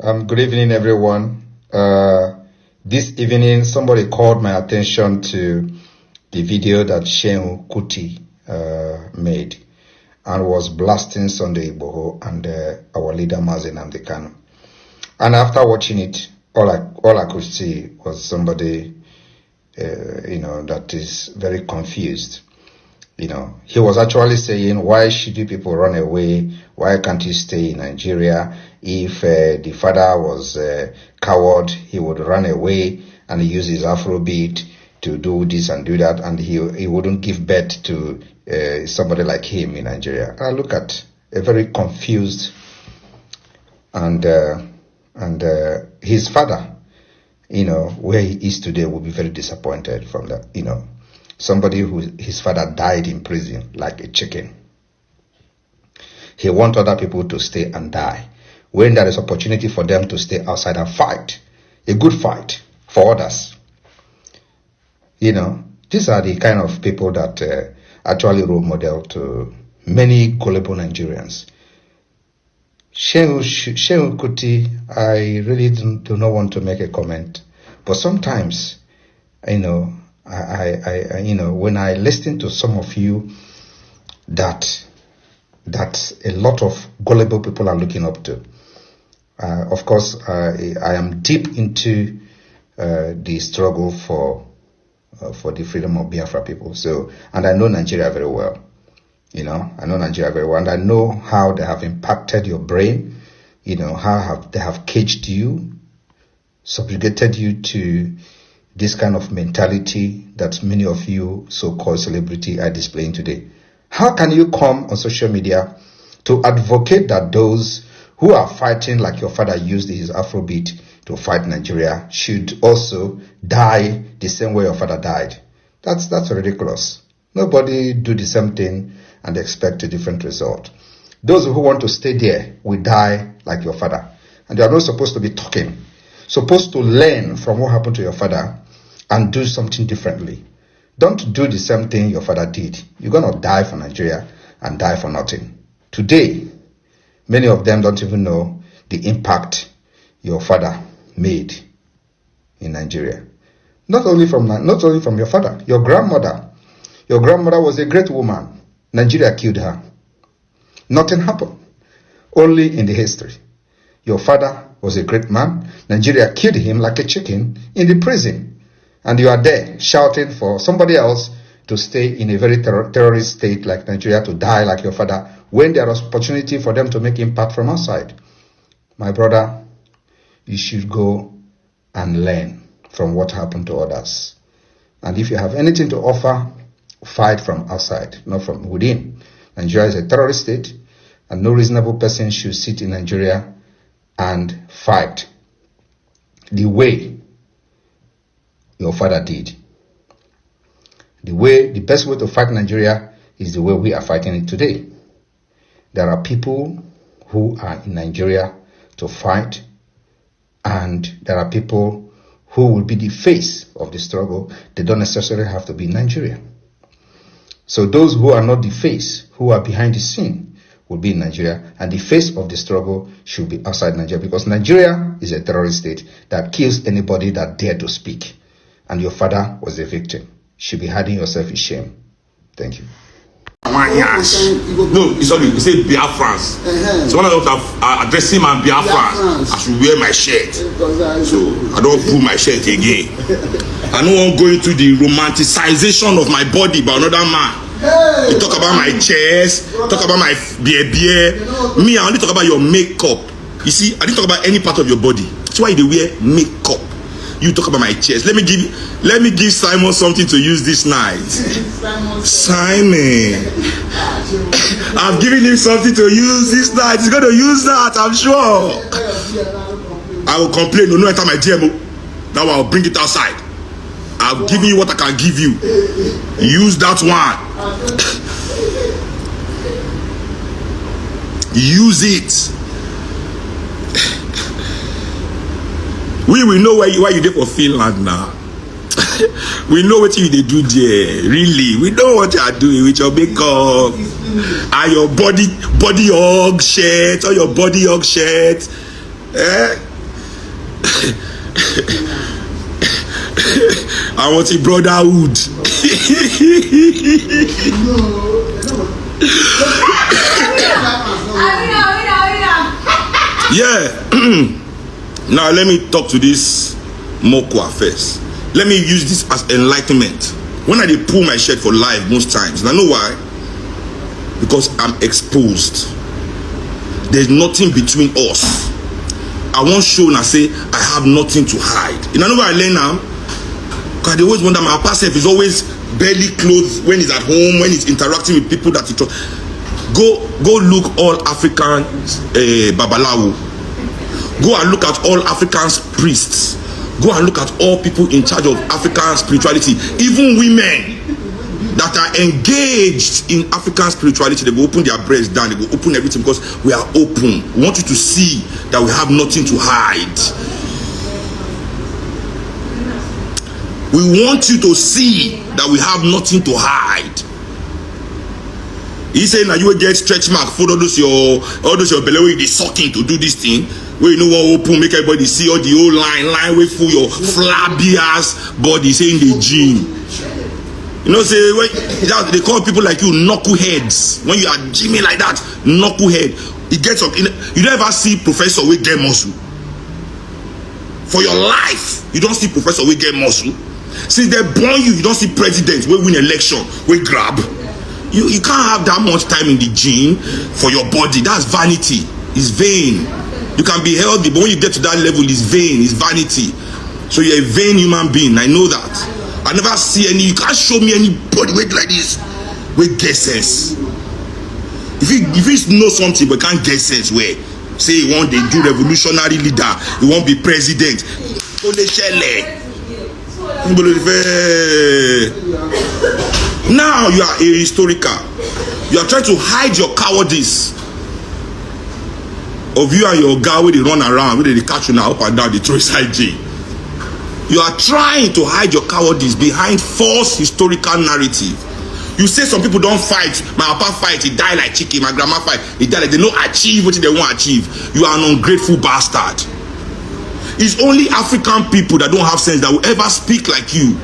Good evening, everyone. This evening, somebody called my attention to the video that Seun Kuti made and was blasting Sunday Igboho and our leader Mazi Nnamdi Kanu. And after watching it, all I could see was somebody, that is very confused. He was actually saying, why should you people run away? Why can't you stay in Nigeria? If the father was a coward, he would run away and use his Afrobeat to do this and do that, and he wouldn't give birth to somebody like him in Nigeria. I look at a very confused and his father, where he is today, will be very disappointed from that, Somebody his father died in prison like a chicken. He wants other people to stay and die, when there is opportunity for them to stay outside and fight, a good fight for others. These are the kind of people that actually role model to many gullible Nigerians. Seun Kuti, I really do not want to make a comment, but sometimes, I when I listen to some of you that a lot of gullible people are looking up to. Of course, I am deep into the struggle for the freedom of Biafra people. And I know Nigeria very well. I know Nigeria very well, and I know how they have impacted your brain. How they have caged you, subjugated you to this kind of mentality that many of you so-called celebrity are displaying today. How can you come on social media to advocate that those who are fighting like your father used his Afrobeat to fight Nigeria should also die the same way your father died? That's ridiculous. Nobody do the same thing and expect a different result. Those who want to stay there will die like your father. And they are not supposed to be talking. Supposed to learn from what happened to your father and do something differently. Don't do the same thing your father did. You're going to die for Nigeria and die for nothing. Today, many of them don't even know the impact your father made in Nigeria. Not only from your father, your grandmother. Your grandmother was a great woman. Nigeria killed her. Nothing happened. Only in the history. Your father was a great man. Nigeria killed him like a chicken in the prison. And you are there shouting for somebody else to stay in a very terrorist state like Nigeria, to die like your father, when there is opportunity for them to make impact from outside. My brother, you should go and learn from what happened to others. And if you have anything to offer, fight from outside, not from within. Nigeria is a terrorist state, and no reasonable person should sit in Nigeria and fight the way your father did. The best way to fight Nigeria is the way we are fighting it today. There are people who are in Nigeria to fight, and there are people who will be the face of the struggle. They don't necessarily have to be in Nigeria. So those who are not the face, who are behind the scene, will be in Nigeria, and the face of the struggle should be outside Nigeria, because Nigeria is a terrorist state that kills anybody that dare to speak. And your father was a victim. You should be hiding yourself in shame. Thank you. No, it's not. You say Biafrans. So when I'm addressing my Biafrans, I should wear my shirt. So I don't pull my shirt again. I don't want to go into the romanticization of my body by another man. You talk about my chest, talk about my beer. Me, I only talk about your makeup. You see, I didn't talk about any part of your body. That's why they wear makeup. You talk about my chest. Let me give Simon something to use this night. Simon, I've given him something to use this night. He's going to use that, I'm sure. I will complain. No, enter my DM. Now I'll bring it outside. I've given you what I can give you. Use that one. Use it. We will know why you did for Finland now. We know what you did do there. Really, we know what you are doing with your makeup and your body hug shirt or your body hug shirt. I want a brotherhood. Yeah. Now let me talk to this Mokwa first. Let me use this as enlightenment. When I dey pull my shirt for life most times, and I know why? Because I'm exposed. There's nothing between us. I won't show and say I have nothing to hide. You know what I learn now? Because I always wonder, my papa self is always barely clothed when he's at home, when he's interacting with people that he trust. Go look all African babalawo. Go and look at all African priests. Go and look at all people in charge of African spirituality. Even women that are engaged in African spirituality, they will open their breasts down, they will open everything because we are open. We want you to see that we have nothing to hide. We want you to see that we have nothing to hide. He saying that you will get stretch mark for all those your belly where they sucking to do this thing, where you know what open, make everybody see all the whole line wait for your flabby ass body saying the gym. You know, say when they call people like you knuckleheads. When you are gymming like that, knucklehead. It gets up. You don't ever see professor with get muscle. For your life, you don't see professor with get muscle. Since they born you, you don't see presidents will win election, will grab. You can't have that much time in the gym for your body. That's vanity. It's vain. You can be healthy, but when you get to that level, it's vain. It's vanity. So you're a vain human being. I know that. I never see any. You can't show me anybody with like this with get sense. If you know something but can't get sense, where say you want to do revolutionary leader, you want to be president. Now you are a historical. You are trying to hide your cowardice of you and your guy where they run around, where they catch you now up and down the Troyside J. You are trying to hide your cowardice behind false historical narrative. You say some people don't fight. My papa fight, he die like chicken. My grandma fight, he die like they don't achieve what they want to achieve. You are an ungrateful bastard. It's only African people that don't have sense that will ever speak like you.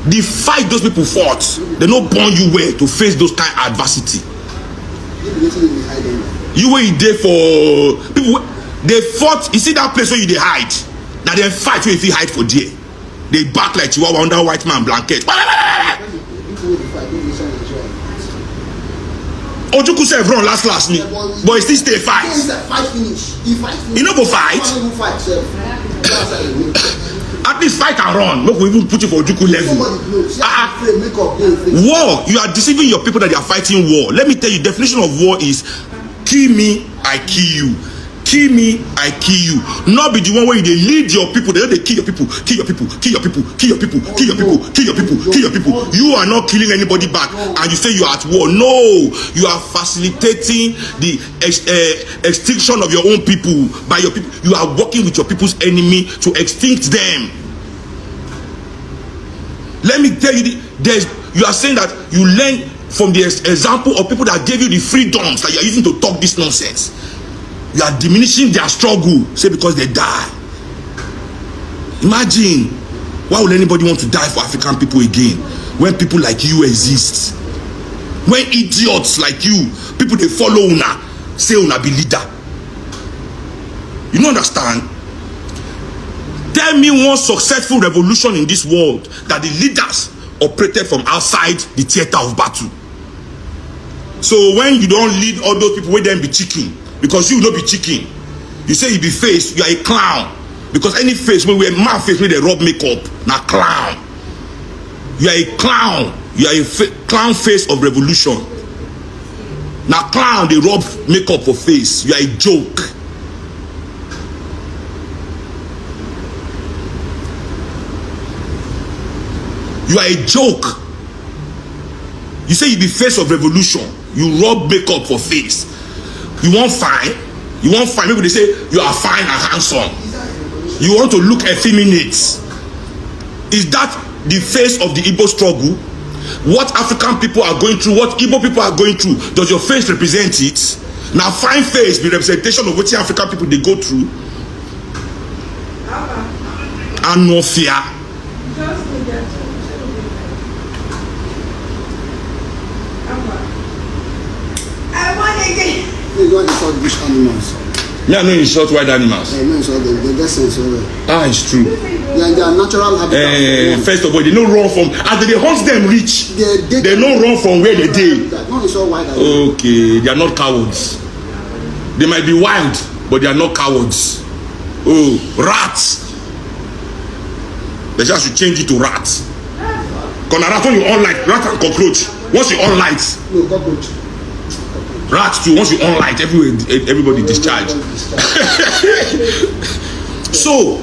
The fight those people fought, they don't born you well to face those kind of adversity. You were there for people. They fought. You see that place where you they hide. Now they fight where if you hide for there. They back like Chihuahua under white man blanket. Ojuku said run last me, but he still stay fight. You know go fight. At least fight and run. Make we even put you for Ojuku level. War. You are deceiving your people that they are fighting war. Let me tell you, definition of war is kill me, I kill you. Kill me, I kill you. Not be the one where they lead your people. They kill your people, kill your people, kill your people, kill your people, kill your people, kill your people, kill your people. You are not killing anybody back, and you say you are at war. No, you are facilitating the extinction of your own people by your people. You are working with your people's enemy to extinct them. Let me tell you, you are saying that you learn from the example of people that gave you the freedoms that you are using to talk this nonsense. You are diminishing their struggle, say because they die. Imagine, why would anybody want to die for African people again when people like you exist? When idiots like you, people they follow una, say una be leader. You don't understand? Tell me one successful revolution in this world that the leaders operated from outside the theater of battle. So when you don't lead all those people, where them be chicken, because you will not be chicken. You say you be face, you are a clown. Because any face when we wear man face where they rub makeup, now clown. You are a clown. You are a clown face of revolution. Now clown, they rub makeup for face. You are a joke. You are a joke. You say you be face of revolution. You rub makeup for face. You want fine? You want fine? Maybe they say you are fine and handsome. You want to look effeminate. Is that the face of the Igbo struggle? What African people are going through, what Igbo people are going through, does your face represent it? Now fine face be representation of what African people they go through. And no fear. I want again. You want to insult bush animals. Yeah, no insult wild animals. No insult them. They get sense over. Ah, it's true. They are natural habitat. First of all, they no run from as they hunt them reach. They no run from where they dey. No insult wild animals. Okay, they are not cowards. They might be wild, but they are not cowards. Oh, rats. They just should change it to rats. Because rat when you on light, rat and cockroach. Once you on light. No, cockroach. Rats too, once you on light, everybody discharge. So,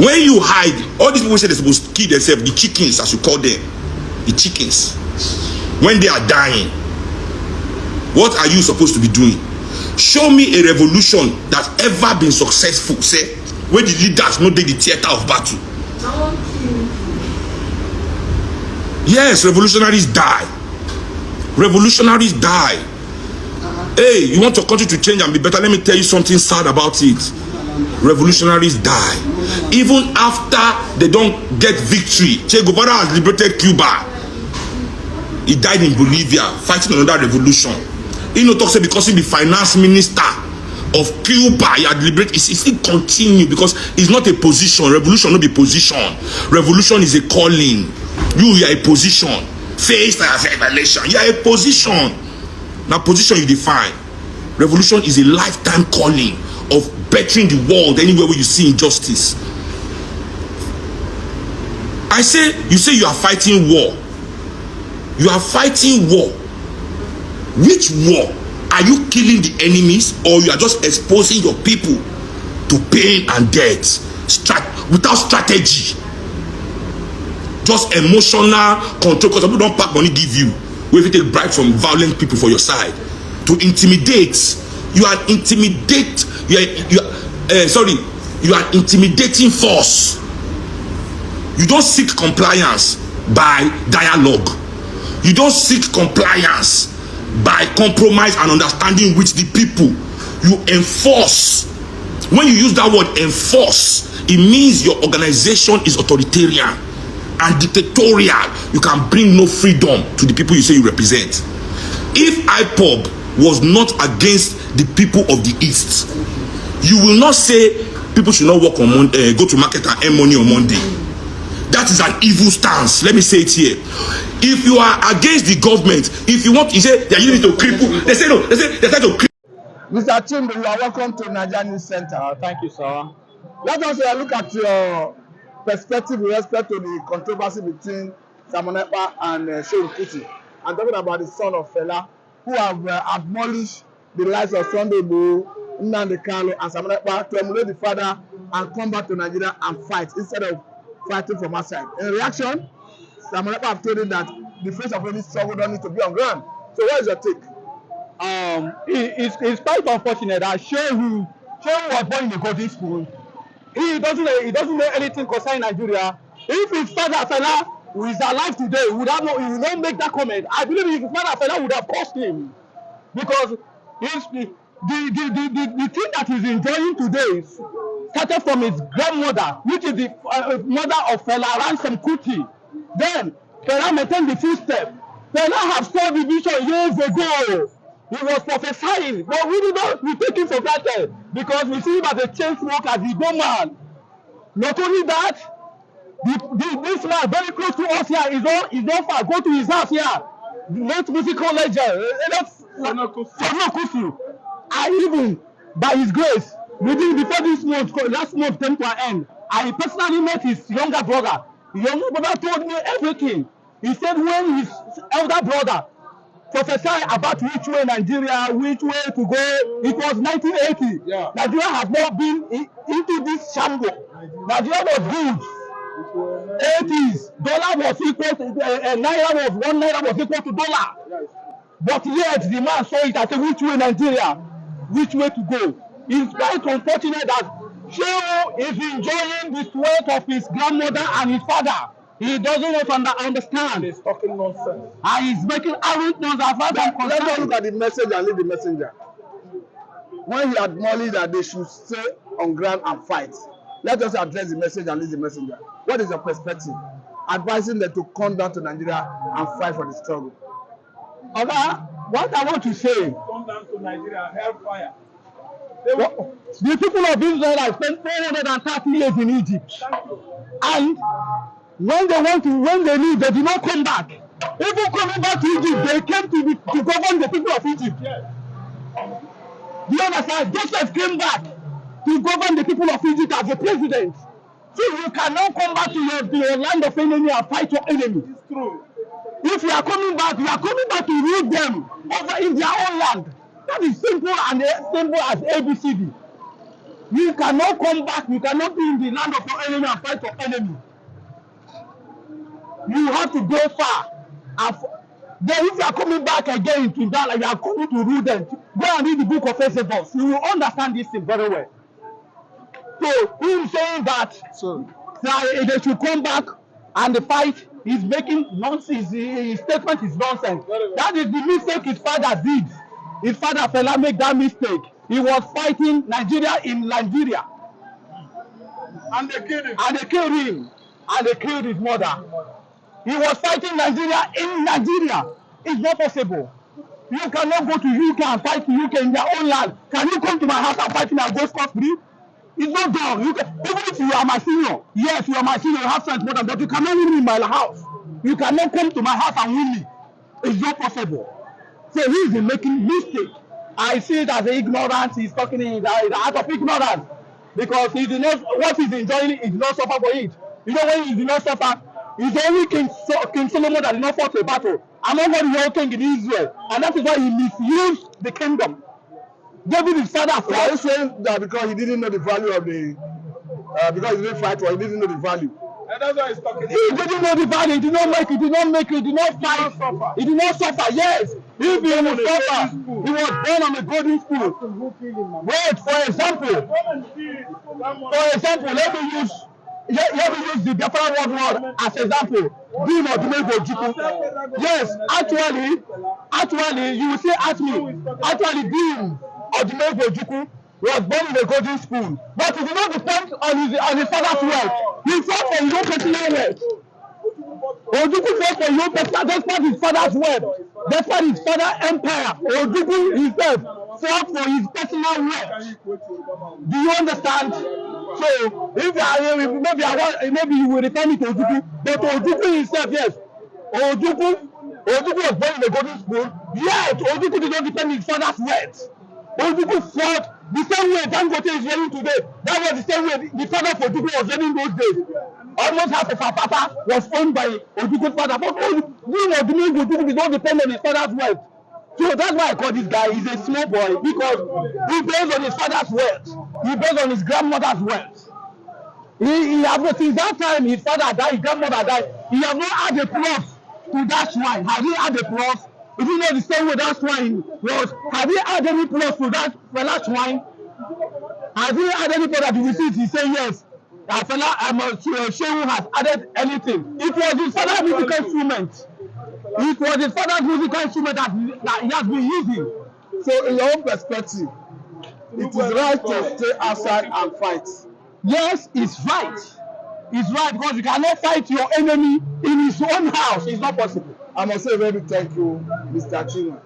when you hide, all these people say they're supposed to kill themselves, the chickens as you call them, the chickens, when they are dying, what are you supposed to be doing? Show me a revolution that's ever been successful, say, where the leaders know the theater of battle. Yes, revolutionaries die. Revolutionaries die. Hey, you want your country to change and be better? Let me tell you something sad about it. Revolutionaries die. Even after they don't get victory. Che Guevara has liberated Cuba. He died in Bolivia fighting another revolution. He no talk say because he be finance minister of Cuba, he had liberated. It still continue because it's not a position. Revolution not be position. Revolution is a calling. You are a position. Face as a revelation. You are a position. Now position you define. Revolution is a lifetime calling of bettering the world anywhere where you see injustice. I say, you say you are fighting war. You are fighting war. Which war? Are you killing the enemies or you are just exposing your people to pain and death without strategy? Just emotional control because people don't pack money give you. Where if you take bribe from violent people for your side to intimidate, you are intimidate. You are intimidating force. You don't seek compliance by dialogue. You don't seek compliance by compromise and understanding with the people. You enforce. When you use that word enforce, it means your organization is authoritarian and dictatorial. You can bring no freedom to the people you say you represent. If IPOB was not against the people of the East, you will not say people should not work on Monday, go to market and earn money on Monday. That is an evil stance. Let me say it here. If you are against the government, if you want, you say they are using it to cripple. They say no. They say they're trying to cripple. Mr. Chimbe, you are welcome to Nigerian News Center. Thank you, sir. Let us look at your perspective with respect to the controversy between Ekpa and Seun Kuti. I'm talking about the son of Fela, who have abolished the lives of Sunday Igboho, Nnamdi Kanu, and Ekpa to emulate the father and come back to Nigeria and fight instead of fighting from outside. In reaction, Ekpa have told him that the face of any struggle don't need to be on ground. So what is your take? It's quite unfortunate that Seun was born in a golden school. He doesn't know anything concerning Nigeria. If his father Fela, who is alive today, he would not make that comment. I believe his father Fela would have cursed him, because the thing that he's enjoying today started from his grandmother, which is the mother of Fela, Seun Kuti. Then Fela maintained the footstep. Fela have solved the vision years ago. He was prophesying, but we take him for granted because we see him as a chain smoker, the go man. Not only that, this man very close to us here is not far. Go to his house here. The late musical legend, Seun Kuti. I even, by his grace, before this month, last month came to an end, I personally met his younger brother. The younger brother told me everything. He said when his elder brother prophesied about which way Nigeria, which way to go, it was 1980. Yeah. Nigeria has not been into this shambles. Nigeria was good. 80s, dollar was equal to naira was equal to dollar. But yet the man saw it and said, which way Nigeria, which way to go. It's quite unfortunate that Seun is enjoying the sweat of his grandmother and his father. He doesn't want to understand. He's talking nonsense. And he's making arrogant nonsense. Let's not look at the message and leave the messenger. when he admonished that they should stay on ground and fight. Let us address the message and lead the messenger. What is your perspective? Advising them to come down to Nigeria and fight for the struggle. Okay, what I want to say. Come down to Nigeria, hellfire. The people of Israel have spent 430 years in Egypt. And when they leave, they do not come back. Even coming back to Egypt, they came to govern the people of Egypt. Do you understand? Joseph came back to govern the people of Egypt as a president. So you cannot come back to your land of enemy and fight your enemy. It's true. If you are coming back to rule them over in their own land. That is simple and simple as ABCD. You cannot come back, you cannot be in the land of your enemy and fight your enemy. You have to go far. Then if you are coming back again to that, like you are coming to rule them, go and read the book of Exodus. You will understand this thing very well. So he is saying that they should come back and the fight is making nonsense. His statement is nonsense. That is the mistake his father did. His father Fela made that mistake. He was fighting Nigeria in Nigeria. And they killed him. And they killed him. And they killed his mother. He was fighting Nigeria in Nigeria. It's not possible. You cannot go to UK and fight the UK in their own land. Can you come to my house and fight me and go scot-free? It's not done. Even if you are my senior, yes, you are my senior, you have strength more than, but you cannot win me in my house. You cannot come to my house and win me. It's not possible. So he is making mistake. I see it as ignorance. He's talking in the art of ignorance because he did not. What he's enjoying, he did not suffer for it. You know when he did not suffer, it's only King Solomon that did not fight a battle. Among all the whole king in Israel, and that is why he misused the kingdom. David is father. So are you saying that because he didn't know the value of the, because he didn't fight or he didn't know the value? And that's why he's talking. He didn't know the value. He did not make. He did not make. He did not fight. He did not suffer. Yes, if he was suffer, he was born on a golden spoon. Wait, for example, let me use the Biafra word as example. Being Odumegwu Ojukwu. Yes, actually, you will say ask me. Actually, being Odumegwu Ojukwu was born in a golden spoon, but he did not depend on his father's wealth. He fought for his own personal wealth. Ojukwu fought for his own personal, despite his father's wealth, despite his father's empire. Ojukwu himself fought for his personal wealth. Do you understand? So, if maybe you will refer me to Ojukwu, but Ojukwu himself, yes, Ojukwu was born in a golden spoon. Yet Ojukwu did not depend on his father's wealth. Ojukwu fought the same way Dangote is reigning today. That was the same way the father for Ojukwu was reigning those days. Almost half of our papa was owned by Ojukwu's father. But Ojukwu did not depend on his father's wealth. So that's why I call this guy, he's a small boy, because he based on his father's wealth. He based on his grandmother's wealth. He has, since that time his father died, his grandmother died, he has not had a plot to that swine. Has he had a plot? If you know the same way that swine was, have you had any plot to that fella swine? Have you had any plot that you will see? He say yes. That fella Seun has added anything. It was his father's musical instrument. It was his father's musical instrument that he has been using. So in your own perspective, it is right to stay outside and fight. Yes, it's right. It's right because you cannot fight your enemy in his own house. It's not possible. I must say a very big thank you, Mr. Chino.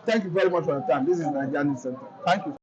Thank you very much for your time. This is Nigerian Center. Thank you.